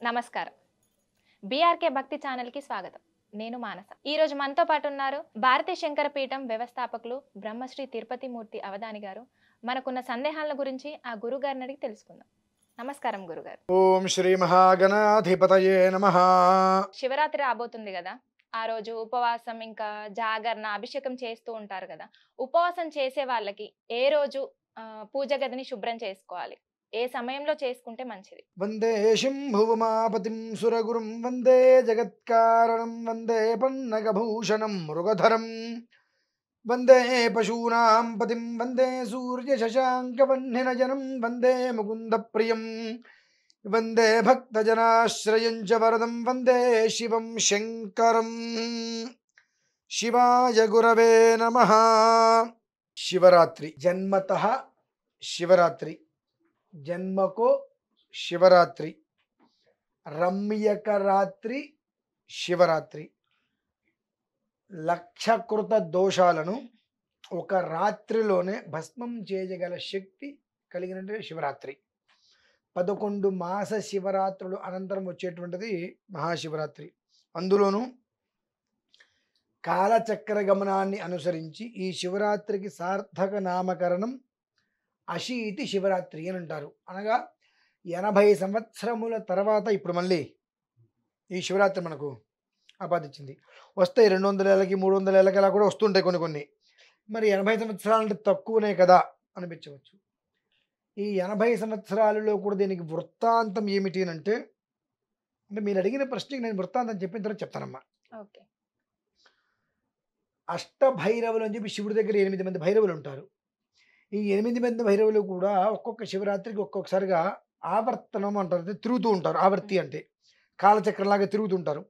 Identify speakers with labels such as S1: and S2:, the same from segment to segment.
S1: నమస్కారం. బీఆర్కే భక్తి ఛానల్‌కి స్వాగతం. నేను మానస. ఈరోజు మనతో పాటు ఉన్నారు భారతీ శంకర పీఠం వ్యవస్థాపకులు బ్రహ్మశ్రీ తిరుపతి మూర్తి అవధాని గారు. మనకున్న సందేహాల గురించి ఆ గురుగారిని అడిగి తెలుసుకుందాం. నమస్కారం గురుగారు.
S2: ఓం శ్రీ మహాగణాధిపతయే నమః.
S1: శివరాత్రి రాబోతుంది గదా! ఆ రోజు ఉపవాసం ఇంకా జాగరణ, అభిషేకం చేస్తూ ఉంటారు గదా! ఉపవాసం చేసే వాళ్ళకి ఏ రోజు పూజ గదిని శుభ్రం చేసుకోవాలి? ఏ సమయంలో చేసుకుంటే మంచిది?
S2: వందే శంభువుమాపతిం సురగురుం వందే జగత్కారణం వందే పన్నగభూషణం మృగధరం వందే పశూనాం పతిం వందే సూర్యశశాంకవహ్నినయనం వందే ముకుందప్రియం వందే భక్తజనాశ్రయం చ వరదం వందే శివం శంకరం. శివాయ గురవే నమః. శివరాత్రి జన్మతః శివరాత్రి, జన్మకో శివరాత్రి, రమ్యక రాత్రి శివరాత్రి. లక్షకృత దోషాలను ఒక రాత్రిలోనే భస్మం చేయగల శక్తి కలిగినటువంటి శివరాత్రి. 11 మాస శివరాత్రులు అనంతరం వచ్చేటువంటిది మహాశివరాత్రి. అందులోనూ కాలచక్ర గమనాన్ని అనుసరించి ఈ శివరాత్రికి సార్థక నామకరణం అశీతి శివరాత్రి అని అంటారు. అనగా 80 సంవత్సరముల తర్వాత ఇప్పుడు మళ్ళీ ఈ శివరాత్రి మనకు ఆపాదించింది. వస్తాయి 200 ఏళ్ళకి 300 ఏళ్ళకి అలా కూడా వస్తుంటాయి కొన్ని కొన్ని. మరి 80 సంవత్సరాలంటే తక్కువనే కదా అనిపించవచ్చు. ఈ 80 సంవత్సరాలలో కూడా దీనికి వృత్తాంతం ఏమిటి అంటే మీరు అడిగిన ప్రశ్నకి నేను వృత్తాంతం చెప్పిన తర్వాత చెప్తానమ్మా.
S1: ఓకే.
S2: అష్టభైరవులు అని చెప్పి శివుడి దగ్గర 8 మంది భైరవులు ఉంటారు. ఈ 8 మంది భైరవులు కూడా ఒక్కొక్క శివరాత్రికి ఒక్కొక్కసారిగా ఆవర్తనం అంటారు, అంటే తిరుగుతూ ఉంటారు. ఆవర్తి అంటే కాలచక్రంలాగా తిరుగుతుంటారు.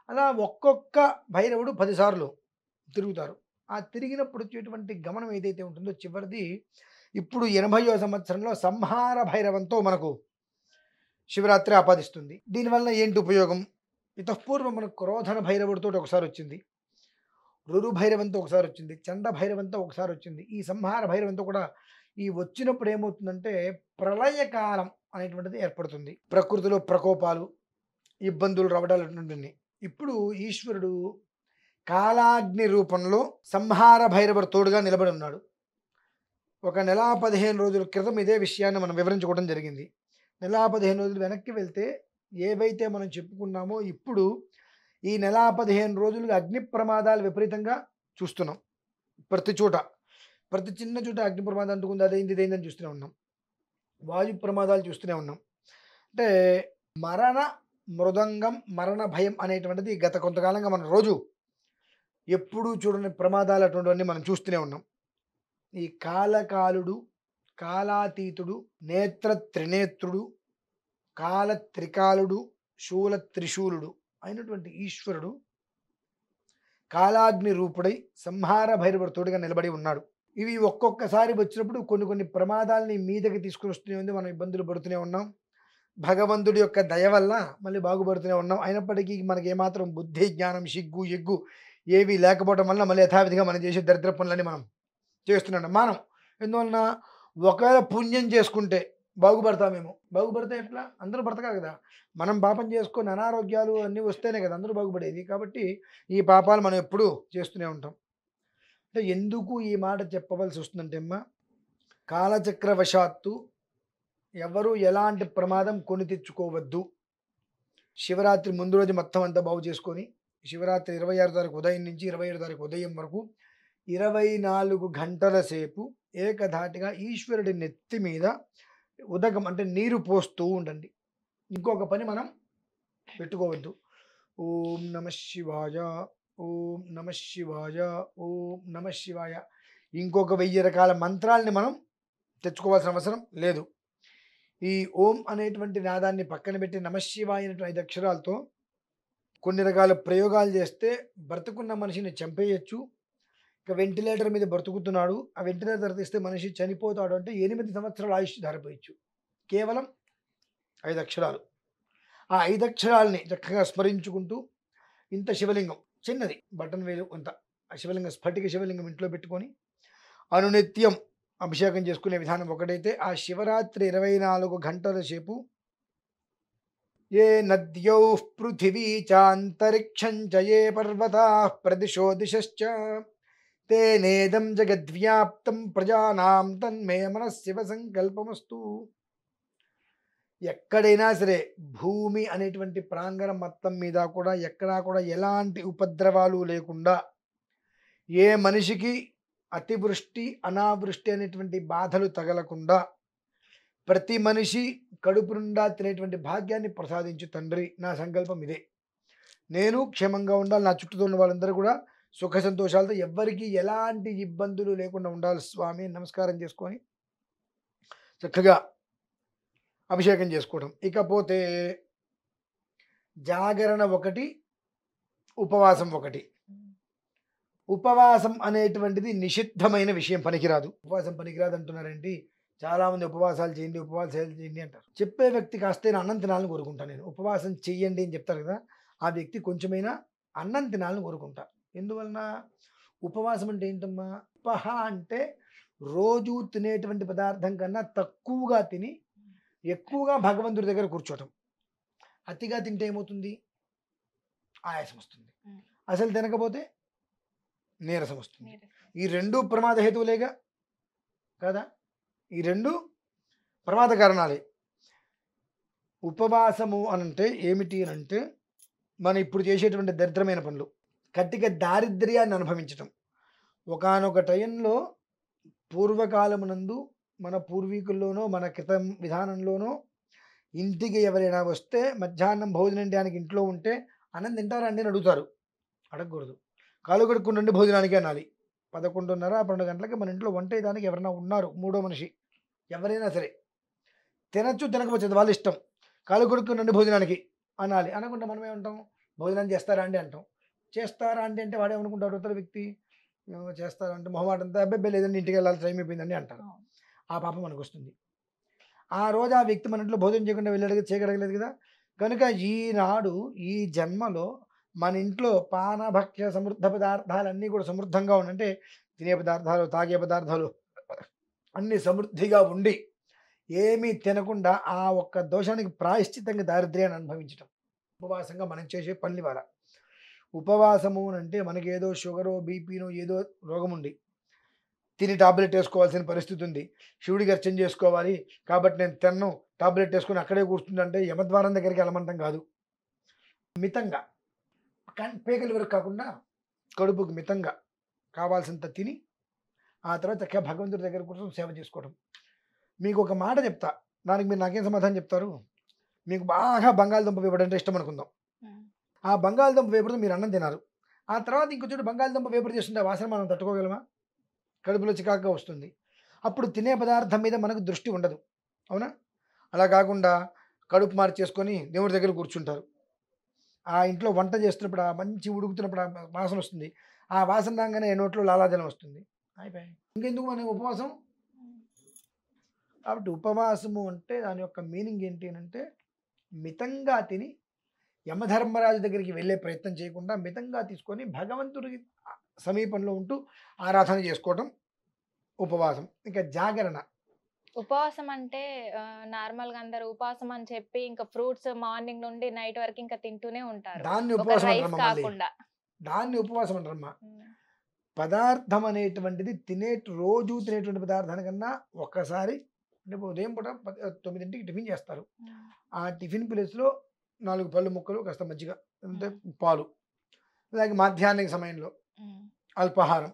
S2: అలా ఒక్కొక్క భైరవుడు 10 సార్లు తిరుగుతారు. ఆ తిరిగినప్పుడు వచ్చేటువంటి గమనం ఏదైతే ఉంటుందో చివరిది ఇప్పుడు 80వ సంవత్సరంలో సంహార భైరవంతో మనకు శివరాత్రి ఆపాదిస్తుంది. దీనివల్ల ఏంటి ఉపయోగం? ఇతఃపూర్వం మనకు క్రోధన భైరవుడితో ఒకసారి వచ్చింది, రురు భైరవంతో ఒకసారి వచ్చింది, చండ భైరవంతో ఒకసారి వచ్చింది. ఈ సంహార భైరవంతో కూడా ఈ వచ్చినప్పుడు ఏమవుతుందంటే ప్రళయకాలం అనేటువంటిది ఏర్పడుతుంది. ప్రకృతిలో ప్రకోపాలు, ఇబ్బందులు రావడాలు అటువంటివి. ఇప్పుడు ఈశ్వరుడు కాలాగ్ని రూపంలో సంహార భైరవుడు తోడుగా నిలబడి ఉన్నాడు. ఒక నెల 15 రోజుల క్రితం ఇదే విషయాన్ని మనం వివరించుకోవడం జరిగింది. నెల 15 రోజులు వెనక్కి వెళ్తే ఏవైతే మనం చెప్పుకున్నామో ఇప్పుడు ఈ నెల 15 రోజులుగా అగ్ని ప్రమాదాలు విపరీతంగా చూస్తున్నాం. ప్రతి చోట, ప్రతి చిన్న చోట అగ్ని ప్రమాదం అంటుకుంది, అదైంది ఇదైందని చూస్తూనే ఉన్నాం. వాయు ప్రమాదాలు చూస్తూనే ఉన్నాం. అంటే మరణ మృదంగం, మరణ భయం అనేటువంటిది గత కొంతకాలంగా మనం రోజు ఎప్పుడూ చూడని ప్రమాదాలు అటువంటివన్నీ మనం చూస్తూనే ఉన్నాం. ఈ కాలకాలుడు, కాలాతీతుడు, నేత్ర త్రినేత్రుడు, కాల త్రికాలుడు, శూల త్రిశూలుడు అయినటువంటి ఈశ్వరుడు కాలాగ్ని రూపుడై సంహార భైరవుడు తోడుగా నిలబడి ఉన్నాడు. ఇవి ఒక్కొక్కసారి వచ్చినప్పుడు కొన్ని కొన్ని ప్రమాదాలని మీదకి తీసుకుని వస్తూనే ఉంది. మనం ఇబ్బందులు పడుతూనే ఉన్నాం. భగవంతుడి యొక్క దయ వల్ల మళ్ళీ బాగుపడుతూనే ఉన్నాం. అయినప్పటికీ మనకి ఏమాత్రం బుద్ధి, జ్ఞానం, సిగ్గు, ఎగ్గు ఏవి లేకపోవడం వల్ల మళ్ళీ యథావిధిగా మనం చేసే దరిద్ర పనులన్నీ మనం చేస్తున్నాం. మనం ఎందువలన ఒకవేళ పుణ్యం చేసుకుంటే బాగుపడతామేమో. బాగుపడితే ఎట్లా? అందరూ బ్రతకాలి కదా. మనం పాపం చేసుకొని అనారోగ్యాలు అన్నీ వస్తేనే కదా అందరూ బాగుపడేది. కాబట్టి ఈ పాపాలు మనం ఎప్పుడూ చేస్తూనే ఉంటాం. అంటే ఎందుకు ఈ మాట చెప్పవలసి వస్తుందంటే అమ్మా, కాలచక్రవశాత్తు ఎవరు ఎలాంటి ప్రమాదం కొని తెచ్చుకోవద్దు. శివరాత్రి ముందు రోజు మొత్తం అంతా బాగు చేసుకొని శివరాత్రి 26 తారీఖు ఉదయం నుంచి 27 తారీఖు ఉదయం వరకు 24 గంటల సేపు ఏకధాటిగా ఈశ్వరుడి నెత్తి మీద ఉదకం అంటే నీరు పోస్తూ ఉండండి. ఇంకొక పని మనం పెట్టుకోవద్దు. ఓం నమ శివాయ, ఓం నమ శివాయ, ఓం నమ శివాయ. ఇంకొక 1000 రకాల మంత్రాలని మనం తెచ్చుకోవాల్సిన అవసరం లేదు. ఈ ఓం అనేటువంటి నాదాన్ని పక్కన పెట్టి నమశివాయ అనేటువంటి 5 అక్షరాలతో కొన్ని రకాల ప్రయోగాలు చేస్తే బ్రతుకున్న మనిషిని చంపేయచ్చు. ఇక వెంటిలేటర్ మీద బ్రతుకుతున్నాడు, ఆ వెంటిలేటర్ తీస్తే మనిషి చనిపోతాడు అంటే 8 సంవత్సరాల ఆయుష్ ధారపోయచ్చు. కేవలం 5 అక్షరాలు. ఆ 5 అక్షరాలని చక్కగా స్మరించుకుంటూ ఇంత శివలింగం చిన్నది బటన్ వేలు అంత ఆ శివలింగం, స్ఫటిక శివలింగం ఇంట్లో పెట్టుకొని అనునిత్యం అభిషేకం చేసుకునే విధానం ఒకటైతే, ఆ శివరాత్రి 24 గంటల సేపు ఏ నద్యౌ పృథివీ చాంతరిక్షం చ ఏ పర్వతా ప్రదిశో దిశశ్చ తేనేదం జగద్వ్యాప్తం ప్రజానాం తన్మే మనస్సివ సంకల్పమస్తు. ఎక్కడైనా సరే భూమి అనేటువంటి ప్రాంగణం మొత్తం మీద కూడా ఎక్కడా కూడా ఎలాంటి ఉపద్రవాలు లేకుండా, ఏ మనిషికి అతివృష్టి అనావృష్టి అనేటువంటి బాధలు తగలకుండా ప్రతి మనిషి కడుపు నిండా తినేటువంటి భాగ్యాన్ని ప్రసాదించు తండ్రి. నా సంకల్పం ఇదే. నేను క్షేమంగా ఉండాలి, నా చుట్టూ ఉన్న వాళ్ళందరూ కూడా సుఖ సంతోషాలతో, ఎవ్వరికీ ఎలాంటి ఇబ్బందులు లేకుండా ఉండాలి స్వామి. నమస్కారం చేసుకొని చక్కగా అభిషేకం చేసుకోవడం. ఇకపోతే జాగరణ ఒకటి, ఉపవాసం ఒకటి. ఉపవాసం అనేటువంటిది నిషిద్ధమైన విషయం, పనికిరాదు. ఉపవాసం పనికిరాదు అంటున్నారేంటి? చాలామంది ఉపవాసాలు చేయండి, ఉపవాసాలు చేయండి అంటారు. చెప్పే వ్యక్తి కాస్త అన్నం తినాలని కోరుకుంటాను నేను. ఉపవాసం చెయ్యండి అని చెప్తారు కదా, ఆ వ్యక్తి కొంచెమైనా అన్నం తినాలని కోరుకుంటా. ఎందువలన? ఉపవాసం అంటే ఏంటమ్మా? ఉపహ అంటే రోజు తినేటువంటి పదార్థం కన్నా తక్కువగా తిని ఎక్కువగా భగవంతుడి దగ్గర కూర్చోవటం. అతిగా తింటే ఏమవుతుంది? ఆయాసం వస్తుంది. అసలు తినకపోతే నీరసం వస్తుంది. ఈ రెండు ప్రమాద హేతువులేగా కదా, ఈ రెండు ప్రమాద కారణాలే. ఉపవాసము అనంటే ఏమిటి అనంటే మనం ఇప్పుడు చేసేటువంటి దరిద్రమైన పనులు, కట్టిక దారిద్ర్యాన్ని అనుభవించటం. ఒకానొక టైంలో పూర్వకాలమునందు మన పూర్వీకుల్లోనో మన క్రితం విధానంలోనో ఇంటికి ఎవరైనా వస్తే మధ్యాహ్నం భోజనం చేయడానికి ఇంట్లో ఉంటే అన్నం తింటారా అండి అని అడుగుతారు. అడగకూడదు. కాలు కడుక్కుంటుండి భోజనానికి అనాలి. 11:30, 12 గంటలకి మన ఇంట్లో వంట వేయడానికి ఎవరైనా ఉన్నారు, మూడో మనిషి ఎవరైనా సరే, తినచ్చు తినకపోతే వాళ్ళ ఇష్టం. కాలు కడుక్కుంటుండి భోజనానికి అనాలి. అనకుండా మనం ఏమంటాం? భోజనం చేస్తారా అండి అంటాం. చేస్తారా అండి అంటే వాడేమనుకుంటారు అవతల వ్యక్తి? చేస్తారా అంటే మొహమాటంతో అబ్బాయి లేదండి ఇంటికి వెళ్ళాలి టైం అయిపోయిందండి అంటారు. ఆ పాపం మనకు వస్తుంది. ఆ రోజు ఆ వ్యక్తి మన ఇంట్లో భోజనం చేయకుండా వెళ్ళాడు, చేయగలగలేదు కదా. కనుక ఈనాడు ఈ జన్మలో మన ఇంట్లో పానభక్ష్య సమృద్ధ పదార్థాలన్నీ కూడా సమృద్ధంగా ఉండంటే, తినే పదార్థాలు తాగే పదార్థాలు అన్నీ సమృద్ధిగా ఉండి ఏమీ తినకుండా ఆ ఒక్క దోషానికి ప్రాయశ్చిత్తంగా దారిద్ర్యాన్ని అనుభవించటం ఉపవాసంగా మనం చేసే పనులు. ఇవాళ ఉపవాసము అంటే మనకేదో షుగరో బీపీనో ఏదో రోగం ఉండి తిని టాబ్లెట్ వేసుకోవాల్సిన పరిస్థితి ఉంది, శివుడికి అర్చన చేసుకోవాలి కాబట్టి నేను తిన్ను టాబ్లెట్ వేసుకొని అక్కడే కూర్చుందంటే యమద్వారం దగ్గరికి వెళ్ళమంటాం కాదు. మితంగా, కానీ పేకల వరకు కాకుండా కడుపుకు మితంగా కావాల్సినంత తిని ఆ తర్వాత చక్కగా భగవంతుడి దగ్గర కూర్చొని సేవ చేసుకోవడం. మీకు ఒక మాట చెప్తా, దానికి మీరు నాకేం సమాధానం చెప్తారు? మీకు బాగా బంగాళదుంప వేపుడు అంటే ఇష్టం అనుకుందాం. ఆ బంగాళదుంప వేపుడుతో మీరు అన్నం తినారు. ఆ తర్వాత ఇంకొంచెం బంగాళదుంప వేపుడు చేస్తుంటే వాసన మనం తట్టుకోగలమా? కడుపులో చికాకుగా వస్తుంది. అప్పుడు తినే పదార్థం మీద మనకు దృష్టి ఉండదు, అవునా? అలా కాకుండా కడుపు మార్చేసుకొని దేవుడి దగ్గర కూర్చుంటారు. ఆ ఇంట్లో వంట చేస్తున్నప్పుడు ఆ మంచి ఉడుకుతున్నప్పుడు ఆ వాసన వస్తుంది. ఆ వాసన రాగానే నోట్లో లాలాజలం వస్తుంది. అయిపోయాయి. ఇంకెందుకు మన ఉపవాసం? కాబట్టి ఉపవాసము అంటే దాని యొక్క మీనింగ్ ఏంటి అని అంటే, మితంగా తిని యమధర్మరాజు దగ్గరికి వెళ్ళే ప్రయత్నం చేయకుండా మితంగా తీసుకొని భగవంతుడి సమీపంలో ఉంటూ ఆరాధన చేసుకోవడం ఉపవాసం. ఇంకా జాగరణ.
S1: ఉపవాసం అంటే నార్మల్‌గా అందరూ ఉపవాసం అని చెప్పి ఇంకా ఫ్రూట్స్ మార్నింగ్ నుండి నైట్ వరకు ఇంకా తింటూనే ఉంటారు.
S2: దాన్ని
S1: ఒక
S2: ఉపవాసం
S1: రైస్
S2: అంటారమ్మా. మళ్ళీ
S1: కాకుండా.
S2: దాన్ని ఉపవాసం అంటారమ్మా. పదార్థం అనేటువంటిది రోజు తినేటువంటి పదార్థానికన్నా ఒక్కసారి అంటే ఉదయం పూట 9ంటికి టిఫిన్ చేస్తారు. ఆ టిఫిన్ ప్లేస్లో 4 పళ్ళు ముక్కలు కాస్త మజ్జిగ అంటే పాలు, అలాగే మాధ్యాహ్నిక సమయంలో అల్పాహారం,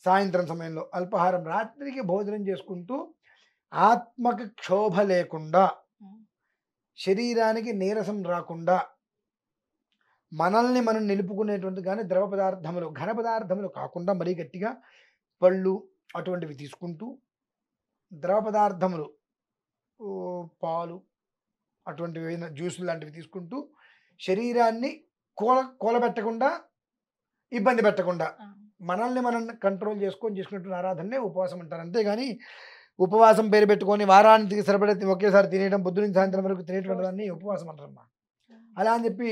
S2: సాయంత్రం సమయంలో అల్పాహారం, రాత్రికి భోజనం చేసుకుంటూ ఆత్మకు క్షోభ లేకుండా, శరీరానికి నీరసం రాకుండా మనల్ని మనం నిలుపుకునేటువంటి కానీ ద్రవ పదార్థములు ఘన పదార్థములు కాకుండా మరీ గట్టిగా పళ్ళు అటువంటివి తీసుకుంటూ, ద్రవ పదార్థములు పాలు అటువంటివి ఏదైనా జ్యూసులు లాంటివి తీసుకుంటూ శరీరాన్ని కూలబెట్టకుండా ఇబ్బంది పెట్టకుండా మనల్ని మనం కంట్రోల్ చేసుకున్నటువంటి ఆరాధనే ఉపవాసం అంటారు. అంతేగాని ఉపవాసం పేరు పెట్టుకొని వారానికి సరిపడే ఒకేసారి తినేయడం, పొద్దు నుంచి సాయంత్రం వరకు తినేటువంటి దాన్ని ఉపవాసం అంటారమ్మా. అలా అని చెప్పి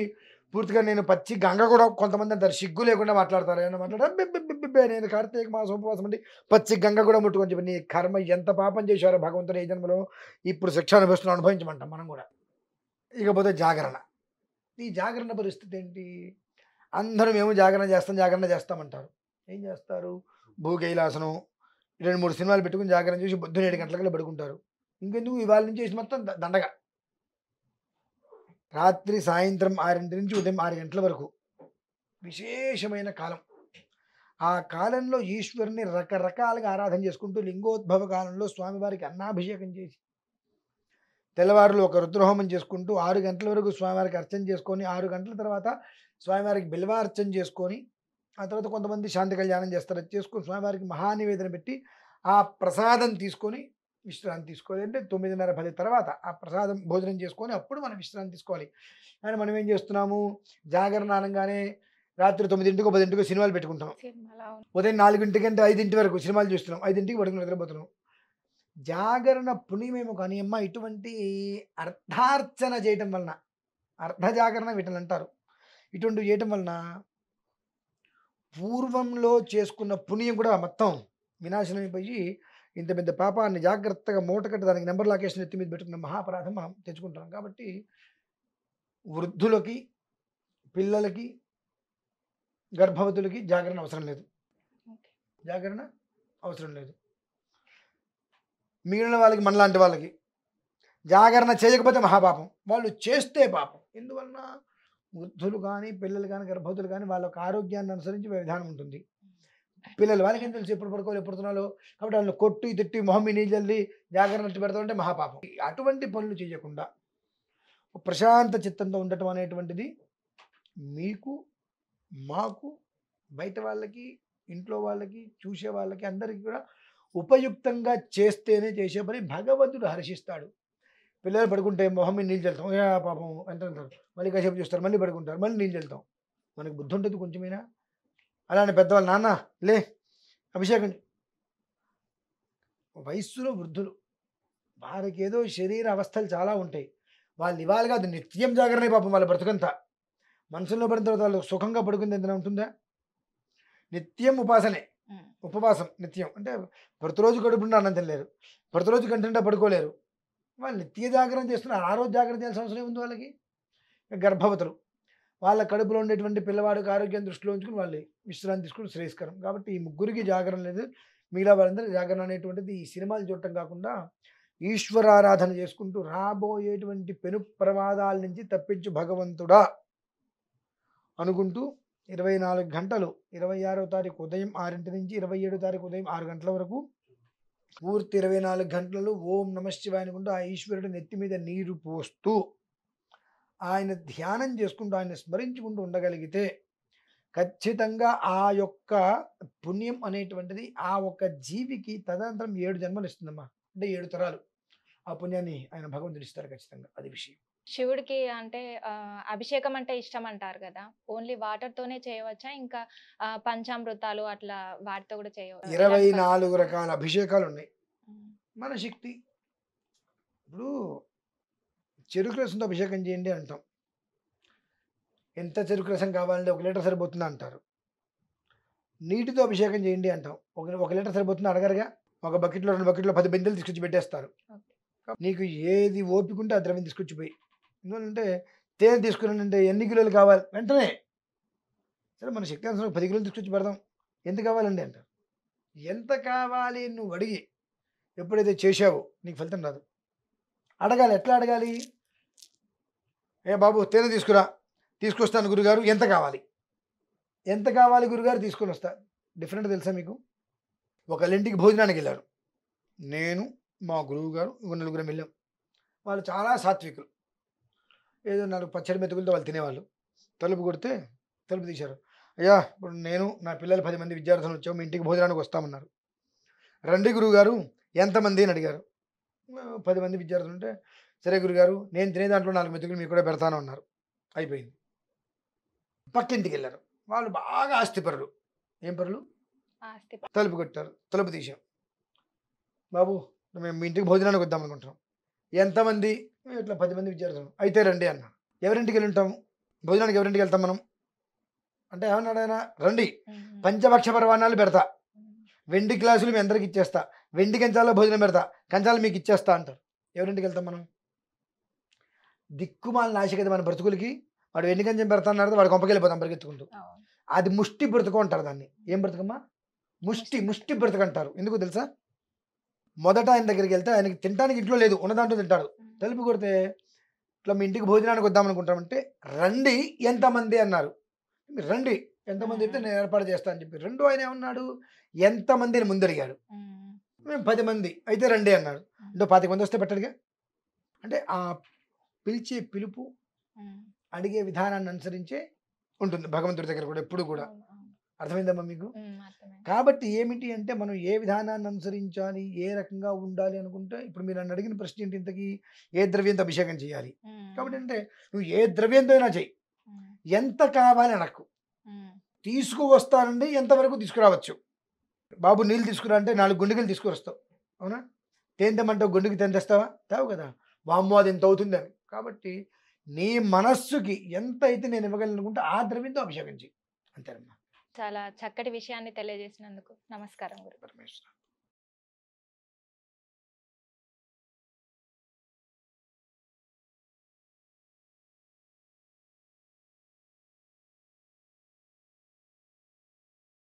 S2: పూర్తిగా నేను పచ్చి గంగ కూడా కొంతమంది అంటారు, సిగ్గు లేకుండా మాట్లాడతారు. ఏమైనా మాట్లాడారు, నేను కార్తీక మాసం ఉపవాసం అండి పచ్చి గంగ కూడా ముట్టుకొని చెప్పి నీ కర్మ ఎంత పాపం చేశారో భగవంతుడు ఏ జన్మలో ఇప్పుడు శిక్ష అనుభవిస్తున్నా అనుభవించమంటాం మనం కూడా. ఇకపోతే జాగరణ. ఈ జాగరణ పరిస్థితి ఏంటి? అందరూ మేము జాగరణ చేస్తామంటారు. ఏం చేస్తారు? భూకైలాసనం 2, 3 సినిమాలు పెట్టుకొని జాగరణ చూసి పొద్దున్న 7 గంటలకల్లా పడుకుంటారు. ఇంకెందుకు ఇవాళ నుంచి చేసి మొత్తం దండగ. రాత్రి సాయంత్రం 6 నుంచి ఉదయం 6 గంటల వరకు విశేషమైన కాలం. ఆ కాలంలో ఈశ్వరుని రకరకాలుగా ఆరాధన చేసుకుంటూ లింగోద్భవ కాలంలో స్వామివారికి అన్నాభిషేకం చేసి తెల్లవారులు ఒక రుద్రహోమం చేసుకుంటూ 6 గంటల వరకు స్వామివారికి అర్చన చేసుకొని 6 గంటల తర్వాత స్వామివారికి బిల్వార్చన చేసుకొని ఆ తర్వాత కొంతమంది శాంతి కళ్యాణం చేస్తారు. అది చేసుకొని స్వామివారికి మహానివేదన పెట్టి ఆ ప్రసాదం తీసుకొని విశ్రాంతి తీసుకోవాలి. అంటే 9:30, 10 తర్వాత ఆ ప్రసాదం భోజనం చేసుకొని అప్పుడు మనం విశ్రాంతి తీసుకోవాలి. కానీ మనం ఏం చేస్తున్నాము? జాగరణ అనగానే రాత్రి 9:00కో 10:00కో సినిమాలు పెట్టుకుంటాం.
S1: సినిమాలో అవును.
S2: ఉదయం 4 అంటే 5 వరకు సినిమాలు చూస్తున్నాం. 5కి పడుకుని నిద్రపోతున్నాం. జాగరణ పుణ్యమేమో కానీ అమ్మ ఇటువంటి అర్ధార్చన చేయటం వలన అర్ధ జాగరణ వీటిని అంటారు. ఇటువంటివి చేయటం వలన పూర్వంలో చేసుకున్న పుణ్యం కూడా మొత్తం వినాశనం అయిపోయి ఇంత పెద్ద పాపాన్ని జాగ్రత్తగా మూటకట్టి దానికి నెంబర్ లాకేషన్ ఎత్తి మీద పెట్టుకున్న మహాపరాధం మనం తెచ్చుకుంటాం. కాబట్టి వృద్ధులకి, పిల్లలకి, గర్భవతులకి జాగరణ అవసరం లేదు.
S1: ఓకే.
S2: జాగరణ అవసరం లేదు. మిగిలిన వాళ్ళకి, మనలాంటి వాళ్ళకి జాగరణ చేయకపోతే మహాపాపం, వాళ్ళు చేస్తే పాపం. ఎందువలన? వృద్ధులు కానీ, పిల్లలు కానీ, గర్భవతులు కానీ వాళ్ళ యొక్క ఆరోగ్యాన్ని అనుసరించి విధానం ఉంటుంది. పిల్లలు వాళ్ళకి ఏం తెలుసు ఎప్పుడు పడుకోవాలి, ఎప్పుడు తినాలో. కాబట్టి వాళ్ళు కొట్టి తిట్టి మొహం మీద నీళ్ళు చల్లి జాగరణ పెడతామంటే మహాపాపం. అటువంటి పనులు చేయకుండా ప్రశాంత చిత్తంతో ఉండటం అనేటువంటిది మీకు, మాకు, బయట వాళ్ళకి, ఇంట్లో వాళ్ళకి, చూసే వాళ్ళకి అందరికీ కూడా ఉపయుక్తంగా చేస్తేనే చేసే పని భగవంతుడు హర్షిస్తాడు. పిల్లలు పడుకుంటే మొహం మీద నీళ్ళు చల్లుతాం, ఏ పాపం అంటారు. మళ్ళీ కాసేపు చూస్తారు, మళ్ళీ పడుకుంటారు, మళ్ళీ నీళ్ళు చల్లుతాం. మనకి బుద్ధి ఉంటుంది కొంచెమైనా. అలానే పెద్దవాళ్ళు, నాన్న లే అభిషేకం. వయస్సులో వృద్ధులు, వారికి ఏదో శరీర అవస్థలు చాలా ఉంటాయి. వాళ్ళు ఇవాళ కాదు నిత్యం జాగరణే పాపం వాళ్ళ బ్రతుకంతా. మనసులో పడిన తర్వాత వాళ్ళు సుఖంగా పడుకుంది ఏదైనా ఉంటుందా? నిత్యం ఉపాసనే, ఉపవాసం నిత్యం. అంటే ప్రతిరోజు కడుపుండా అన్నం తినలేరు, ప్రతిరోజు కంటిండా పడుకోలేరు. వాళ్ళు నిత్య జాగరణ చేస్తున్నారు. ఆ రోజు జాగరణ చేయాల్సిన అవసరం ఉంది వాళ్ళకి. గర్భవతులు, వాళ్ళ కడుపులో ఉండేటువంటి పిల్లవాడికి ఆరోగ్యం దృష్టిలో ఉంచుకుని వాళ్ళు విశ్రాంతి తీసుకుని శ్రేయస్కరం. కాబట్టి ఈ ముగ్గురికి జాగరణ లేదు. మిగతా వాళ్ళందరూ జాగరణ అనేటువంటిది ఈ సినిమాలు చూడటం కాకుండా ఈశ్వరారాధన చేసుకుంటూ రాబోయేటువంటి పెను ప్రమాదాల నుంచి తప్పించు భగవంతుడా అనుకుంటూ 24 గంటలు 26వ తారీఖు ఉదయం 6 నుంచి 27వ తారీఖు ఉదయం 6 గంటల వరకు పూర్తి 24 గంటలు ఓం నమః శివాయ అనుకుంటూ ఆ ఈశ్వరుడు నెత్తి మీద నీరు పోస్తూ ఆయన ధ్యానం చేసుకుంటూ ఆయన స్మరించుకుంటూ ఉండగలిగితే ఖచ్చితంగా ఆ యొక్క పుణ్యం అనేటువంటిది ఆ ఒక్క జీవికి తదనంతరం 7 జన్మలు ఇస్తుందమ్మా. అంటే 7 తరాలు ఆ పుణ్యాన్ని ఆయన భగవంతుడు ఇస్తారు ఖచ్చితంగా. అది విషయం.
S1: శివుడికి అంటే అభిషేకం అంటే ఇష్టం అంటారు కదా. ఓన్లీ వాటర్ తోనే చేయవచ్చా? ఇంకా పంచామృతాలు అట్లా వాటితో కూడా
S2: 24 రకాల అభిషేకాలు ఉన్నాయి. మన శక్తి. ఇప్పుడు చెరుకు రసంతో అభిషేకం చేయండి అంటాం. ఎంత చెరుకు రసం కావాలంటే 1 లీటర్ సరిపోతుందా అంటారు. నీటితో అభిషేకం చేయండి అంటాం. 1 లీటర్ సరిపోతుందా అడగరుగా. ఒక బకెట్లో 2 బకెట్లో 10 బిందెలు తీసుకొచ్చి పెట్టేస్తారు. నీకు ఏది ఓపిక ఉంటే ఆ ద్రవ్యం తీసుకొచ్చి పోయి. ఎందుకంటే తేనె తీసుకున్నానంటే ఎన్ని కిలోలు కావాలి వెంటనే. సరే మన శక్తి అనుసరం 10 కిలోలు తీసుకొచ్చి పెడదాం. ఎంత కావాలండి అంటారు. ఎంత కావాలి నువ్వు అడిగి ఎప్పుడైతే చేసావో నీకు ఫలితం రాదు. అడగాలి. ఎట్లా అడగాలి? ఏ బాబు తేనె తీసుకురా. తీసుకొస్తాను గురుగారు. ఎంత కావాలి? ఎంత కావాలి గురుగారు? తీసుకొని వస్తా. డిఫరెంట్ తెలుసా మీకు? ఒకళ్ళింటికి భోజనానికి వెళ్ళారు. నేను మా గురువు గారు 4 వెళ్ళాం. వాళ్ళు చాలా సాత్వికులు. ఏదో 4 పచ్చడి మెతుకులతో వాళ్ళు తినేవాళ్ళు. తలుపు కొడితే తలుపు తీశారు. అయ్యా ఇప్పుడు నేను నా పిల్లలు 10 మంది విద్యార్థులు వచ్చాము, మీ ఇంటికి భోజనానికి వస్తామన్నారు. రండి గురువుగారు ఎంతమంది అని అడిగారు. 10 మంది విద్యార్థులు ఉంటే సరే గురుగారు నేను తినే దాంట్లో 4 మెతుకులు మీకు కూడా పెడతాను అన్నారు. అయిపోయింది. పక్కింటికి వెళ్ళారు. వాళ్ళు బాగా ఆస్తిపరులు. ఏం పరులు? తలుపు కొట్టారు. తలుపు తీసాం. బాబు మేము మీ ఇంటికి భోజనానికి వద్దాం అనుకుంటున్నాం. ఎంతమంది? ఇట్లా 10 మంది విద్యార్థులు. అయితే రండి అన్నారు. ఎవరింటికి వెళ్ళి ఉంటాం? భోజనానికి ఎవరింటికి వెళ్తాం మనం అంటే ఏమన్నాడు ఆయన? రండి పంచభక్ష పరవాణాలు పెడతా, వెండి గ్లాసులు మీ అందరికి ఇచ్చేస్తా, వెండి కంచాల్లో భోజనం పెడతా, కంచాలు మీకు ఇచ్చేస్తా అంటారు. ఎవరింటికి వెళ్తాం మనం? దిక్కుమాల నాశ కదా మన బ్రతుకులకి. వాడు ఎన్ని కంచెం పెడతాడు వాడు కొంపకెళ్ళిపోతాం పరిగెత్తుకుంటూ.
S1: అవును.
S2: అది ముష్టి బ్రతుకు అంటారు దాన్ని. ఏం బ్రతుకమ్మా? ముష్టి బ్రతుకు అంటారు. ఎందుకో తెలుసా? మొదట ఆయన దగ్గరికి వెళ్తే ఆయనకి తినడానికి ఇంట్లో లేదు, ఉన్న దాంట్లో తింటాడు. తలుపు కొడితే ఇట్లా మీ ఇంటికి భోజనానికి వద్దాం అనుకుంటామంటే రండి ఎంతమంది అన్నారు. మీరు రండి ఎంతమంది అయితే నేను ఏర్పాటు చేస్తాను అని చెప్పి. రెండో ఆయన ఏమన్నాడు, ఎంతమంది అని ముందు అడిగాడు. మేము 10 మంది అయితే రండి అన్నాడు. ఇంకో 25 మంది వస్తే పెట్టడుగా. అంటే ఆ పిలిచే పిలుపు అడిగే విధానాన్ని అనుసరించే ఉంటుంది భగవంతుడి దగ్గర కూడా ఎప్పుడు కూడా. అర్థమైందమ్మా మీకు? కాబట్టి ఏమిటి అంటే మనం ఏ విధానాన్ని అనుసరించాలి, ఏ రకంగా ఉండాలి అనుకుంటే, ఇప్పుడు మీరు నన్ను అడిగిన ప్రశ్న ఏంటి ఇంతకీ, ఏ ద్రవ్యంతో అభిషేకం చేయాలి. కాబట్టి అంటే నువ్వు ఏ ద్రవ్యంతో అయినా చెయ్యి, ఎంత కావాలి అనకు. తీసుకువస్తానండి ఎంతవరకు తీసుకురావచ్చు. బాబు నీళ్ళు తీసుకురా అంటే 4 గుండెలు తీసుకువస్తావు, అవునా? తేంతమంటావు, గుండెకి తెస్తావా? తావు కదా. వామ్మో అది ఎంత అవుతుంది అని. కాబట్టి నీ మనస్సుకి ఎంత అయితే నేను ఇవ్వగలను అనుకుంటే ఆ ద్రవ్యంతో అభిషేకం చెయ్యి, అంతేనమ్మా.
S1: చాలా చక్కటి విషయాన్ని తెలియజేసినందుకు నమస్కారం గురు.
S2: పరమేశ్వర.